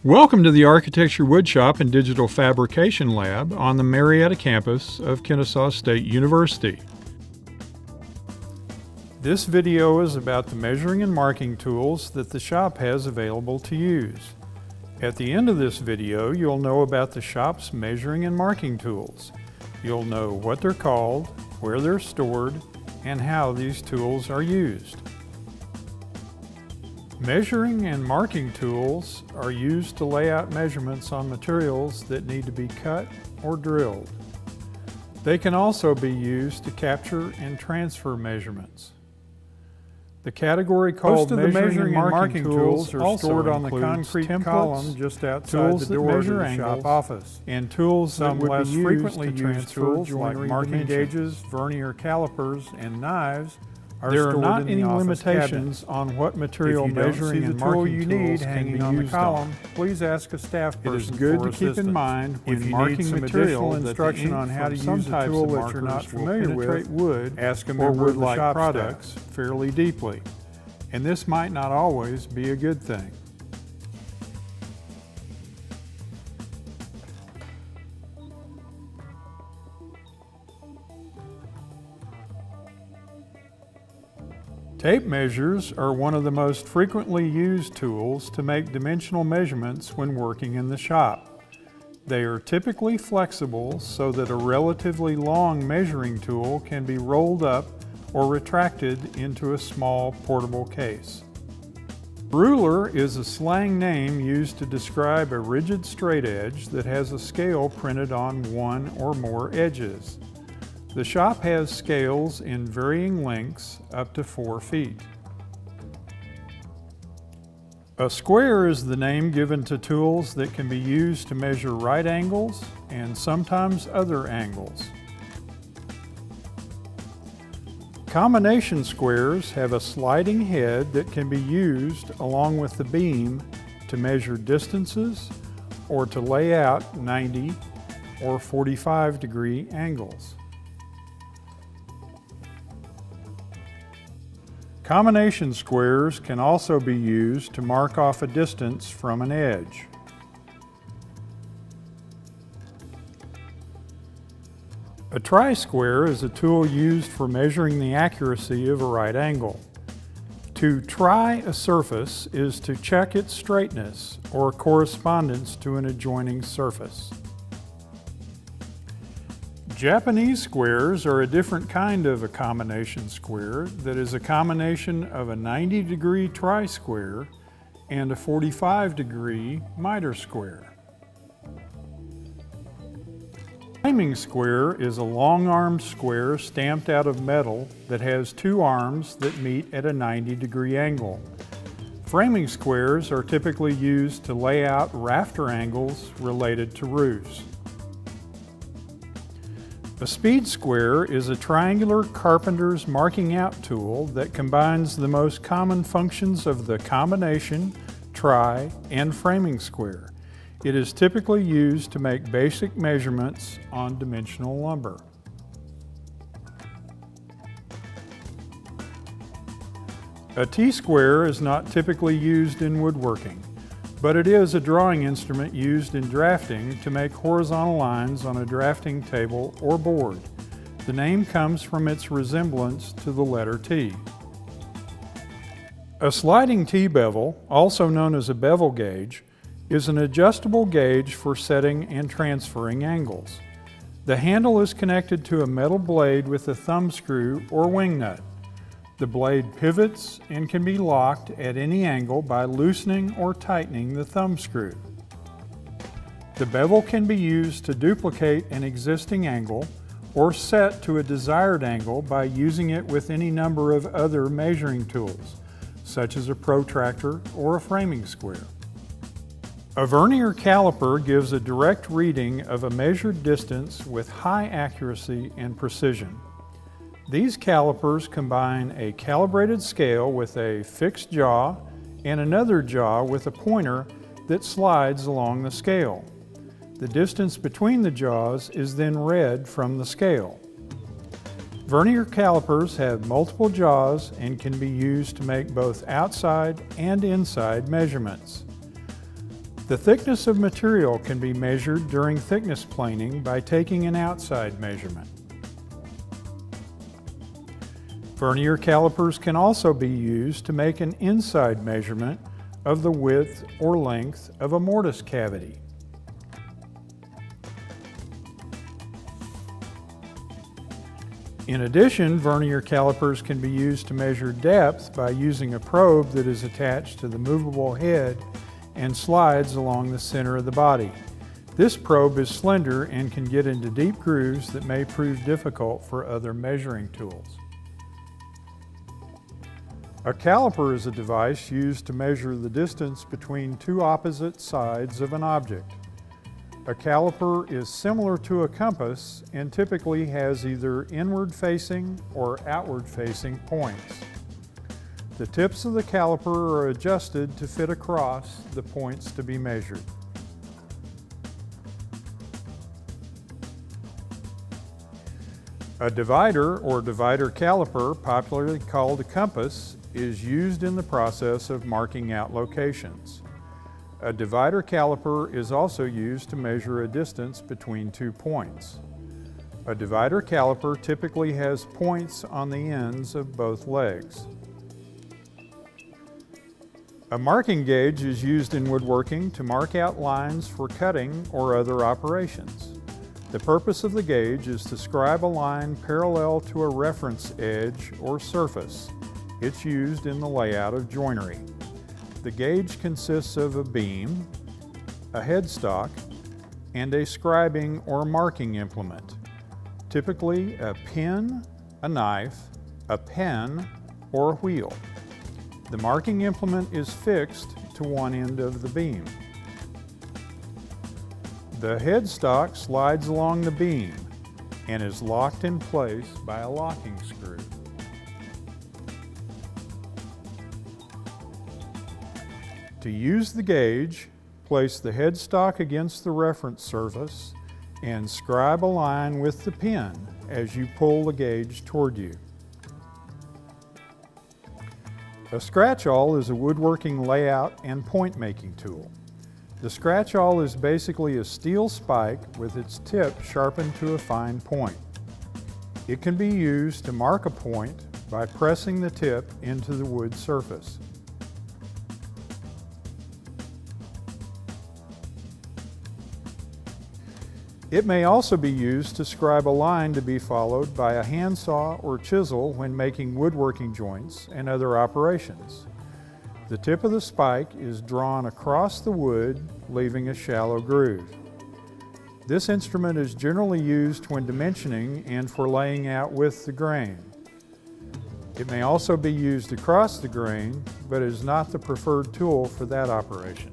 Welcome to the Architecture Woodshop and Digital Fabrication Lab on the Marietta campus of Kennesaw State University. This video is about the measuring and marking tools that the shop has available to use. At the end of this video, you'll know about the shop's measuring and marking tools. You'll know what they're called, where they're stored, and how these tools are used. Measuring and marking tools are used to lay out measurements on materials that need to be cut or drilled. They can also be used to capture and transfer measurements. The category called measuring and marking tools are stored on the concrete column just outside the door of the shop office, and tools that would be frequently used tools like marking gauges, vernier calipers, and knives. There are not any limitations on what material measuring and marking tools can be used on. Please ask a staff person. It is good to keep in mind when marking material instruction on how to use a tool that you're not familiar with wood or wood-like products fairly deeply, and this might not always be a good thing. Tape measures are one of the most frequently used tools to make dimensional measurements when working in the shop. They are typically flexible so that a relatively long measuring tool can be rolled up or retracted into a small portable case. Ruler is a slang name used to describe a rigid straight edge that has a scale printed on one or more edges. The shop has scales in varying lengths up to 4 feet. A square is the name given to tools that can be used to measure right angles and sometimes other angles. Combination squares have a sliding head that can be used along with the beam to measure distances or to lay out 90 or 45-degree angles. Combination squares can also be used to mark off a distance from an edge. A tri-square is a tool used for measuring the accuracy of a right angle. To try a surface is to check its straightness or correspondence to an adjoining surface. Japanese squares are a different kind of a combination square that is a combination of a 90-degree tri-square and a 45-degree miter square. Framing square is a long-armed square stamped out of metal that has two arms that meet at a 90-degree angle. Framing squares are typically used to lay out rafter angles related to roofs. A speed square is a triangular carpenter's marking out tool that combines the most common functions of the combination, tri, and framing square. It is typically used to make basic measurements on dimensional lumber. A T-square is not typically used in woodworking, but it is a drawing instrument used in drafting to make horizontal lines on a drafting table or board. The name comes from its resemblance to the letter T. A sliding T-bevel, also known as a bevel gauge, is an adjustable gauge for setting and transferring angles. The handle is connected to a metal blade with a thumb screw or wing nut. The blade pivots and can be locked at any angle by loosening or tightening the thumb screw. The bevel can be used to duplicate an existing angle or set to a desired angle by using it with any number of other measuring tools, such as a protractor or a framing square. A vernier caliper gives a direct reading of a measured distance with high accuracy and precision. These calipers combine a calibrated scale with a fixed jaw and another jaw with a pointer that slides along the scale. The distance between the jaws is then read from the scale. Vernier calipers have multiple jaws and can be used to make both outside and inside measurements. The thickness of material can be measured during thickness planing by taking an outside measurement. Vernier calipers can also be used to make an inside measurement of the width or length of a mortise cavity. In addition, vernier calipers can be used to measure depth by using a probe that is attached to the movable head and slides along the center of the body. This probe is slender and can get into deep grooves that may prove difficult for other measuring tools. A caliper is a device used to measure the distance between two opposite sides of an object. A caliper is similar to a compass and typically has either inward-facing or outward-facing points. The tips of the caliper are adjusted to fit across the points to be measured. A divider or divider caliper, popularly called a compass, is used in the process of marking out locations. A divider caliper is also used to measure a distance between 2 points. A divider caliper typically has points on the ends of both legs. A marking gauge is used in woodworking to mark out lines for cutting or other operations. The purpose of the gauge is to scribe a line parallel to a reference edge or surface. It's used in the layout of joinery. The gauge consists of a beam, a headstock, and a scribing or marking implement, typically a pin, a knife, a pen, or a wheel. The marking implement is fixed to one end of the beam. The headstock slides along the beam and is locked in place by a locking screw. To use the gauge, place the headstock against the reference surface and scribe a line with the pen as you pull the gauge toward you. A scratch-awl is a woodworking layout and point-making tool. The scratch-awl is basically a steel spike with its tip sharpened to a fine point. It can be used to mark a point by pressing the tip into the wood surface. It may also be used to scribe a line to be followed by a handsaw or chisel when making woodworking joints and other operations. The tip of the spike is drawn across the wood, leaving a shallow groove. This instrument is generally used when dimensioning and for laying out with the grain. It may also be used across the grain, but is not the preferred tool for that operation.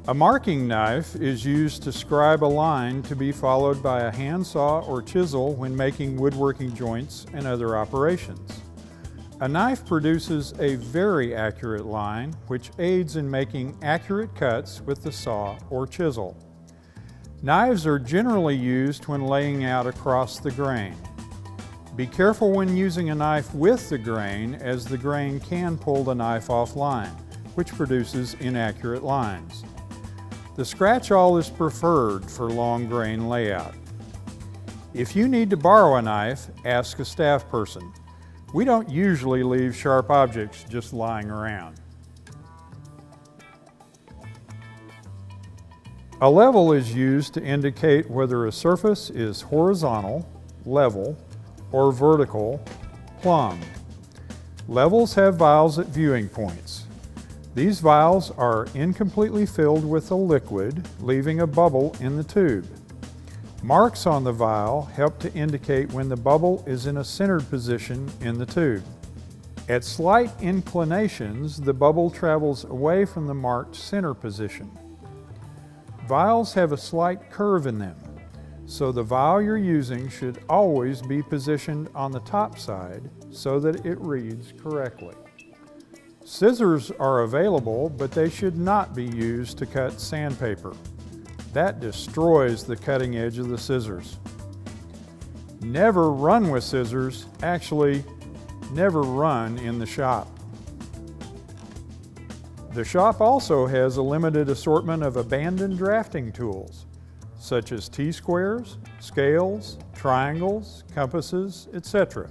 A marking knife is used to scribe a line to be followed by a handsaw or chisel when making woodworking joints and other operations. A knife produces a very accurate line, which aids in making accurate cuts with the saw or chisel. Knives are generally used when laying out across the grain. Be careful when using a knife with the grain, as the grain can pull the knife offline, which produces inaccurate lines. The scratch-awl is preferred for long grain layout. If you need to borrow a knife, ask a staff person. We don't usually leave sharp objects just lying around. A level is used to indicate whether a surface is horizontal, level, or vertical, plumb. Levels have vials at viewing points. These vials are incompletely filled with a liquid, leaving a bubble in the tube. Marks on the vial help to indicate when the bubble is in a centered position in the tube. At slight inclinations, the bubble travels away from the marked center position. Vials have a slight curve in them, so the vial you're using should always be positioned on the top side so that it reads correctly. Scissors are available, but they should not be used to cut sandpaper. That destroys the cutting edge of the scissors. Never run with scissors. Actually, never run in the shop. The shop also has a limited assortment of abandoned drafting tools, such as T-squares, scales, triangles, compasses, etc.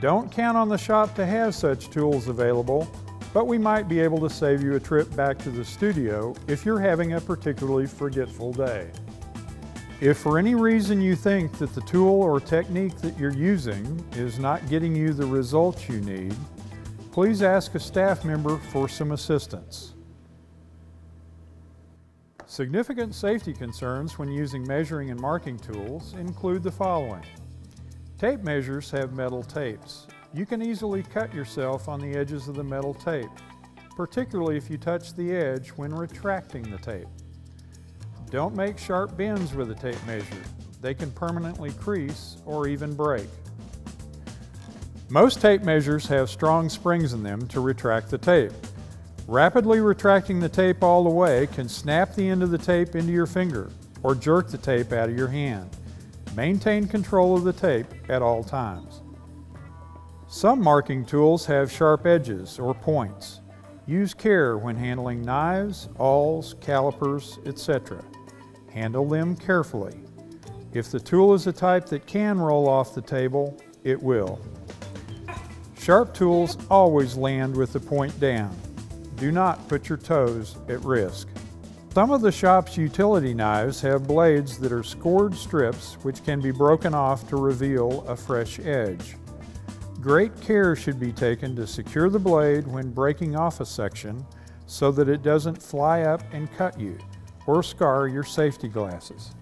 Don't count on the shop to have such tools available, but we might be able to save you a trip back to the studio if you're having a particularly forgetful day. If for any reason you think that the tool or technique that you're using is not getting you the results you need, please ask a staff member for some assistance. Significant safety concerns when using measuring and marking tools include the following. Tape measures have metal tapes. You can easily cut yourself on the edges of the metal tape, particularly if you touch the edge when retracting the tape. Don't make sharp bends with a tape measure. They can permanently crease or even break. Most tape measures have strong springs in them to retract the tape. Rapidly retracting the tape all the way can snap the end of the tape into your finger or jerk the tape out of your hand. Maintain control of the tape at all times. Some marking tools have sharp edges or points. Use care when handling knives, awls, calipers, etc. Handle them carefully. If the tool is a type that can roll off the table, it will. Sharp tools always land with the point down. Do not put your toes at risk. Some of the shop's utility knives have blades that are scored strips which can be broken off to reveal a fresh edge. Great care should be taken to secure the blade when breaking off a section so that it doesn't fly up and cut you or scar your safety glasses.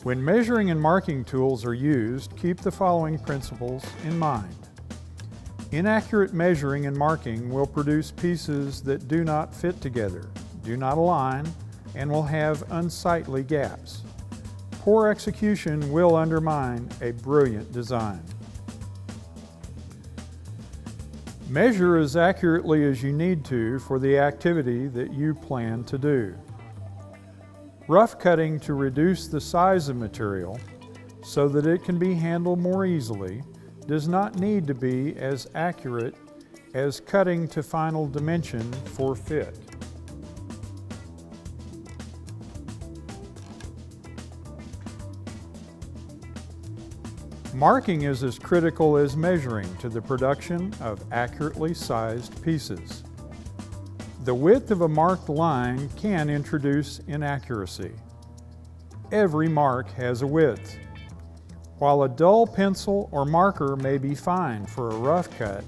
When measuring and marking tools are used, keep the following principles in mind. Inaccurate measuring and marking will produce pieces that do not fit together, do not align, and will have unsightly gaps. Poor execution will undermine a brilliant design. Measure as accurately as you need to for the activity that you plan to do. Rough cutting to reduce the size of material so that it can be handled more easily does not need to be as accurate as cutting to final dimension for fit. Marking is as critical as measuring to the production of accurately sized pieces. The width of a marked line can introduce inaccuracy. Every mark has a width. While a dull pencil or marker may be fine for a rough cut,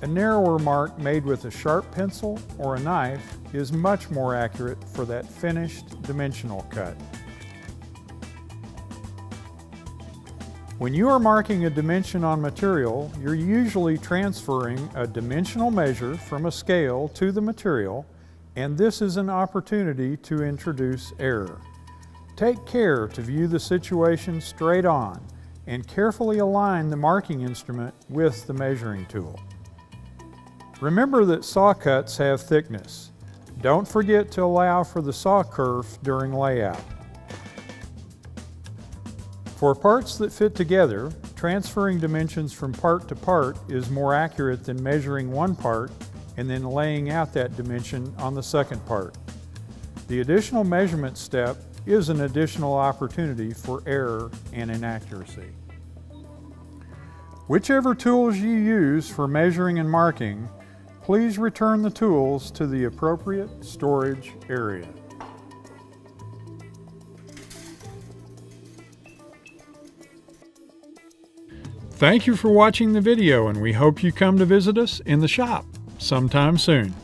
a narrower mark made with a sharp pencil or a knife is much more accurate for that finished dimensional cut. When you are marking a dimension on material, you're usually transferring a dimensional measure from a scale to the material, and this is an opportunity to introduce error. Take care to view the situation straight on and carefully align the marking instrument with the measuring tool. Remember that saw cuts have thickness. Don't forget to allow for the saw kerf during layout. For parts that fit together, transferring dimensions from part to part is more accurate than measuring one part and then laying out that dimension on the second part. The additional measurement step is an additional opportunity for error and inaccuracy. Whichever tools you use for measuring and marking, please return the tools to the appropriate storage area. Thank you for watching the video, and we hope you come to visit us in the shop sometime soon.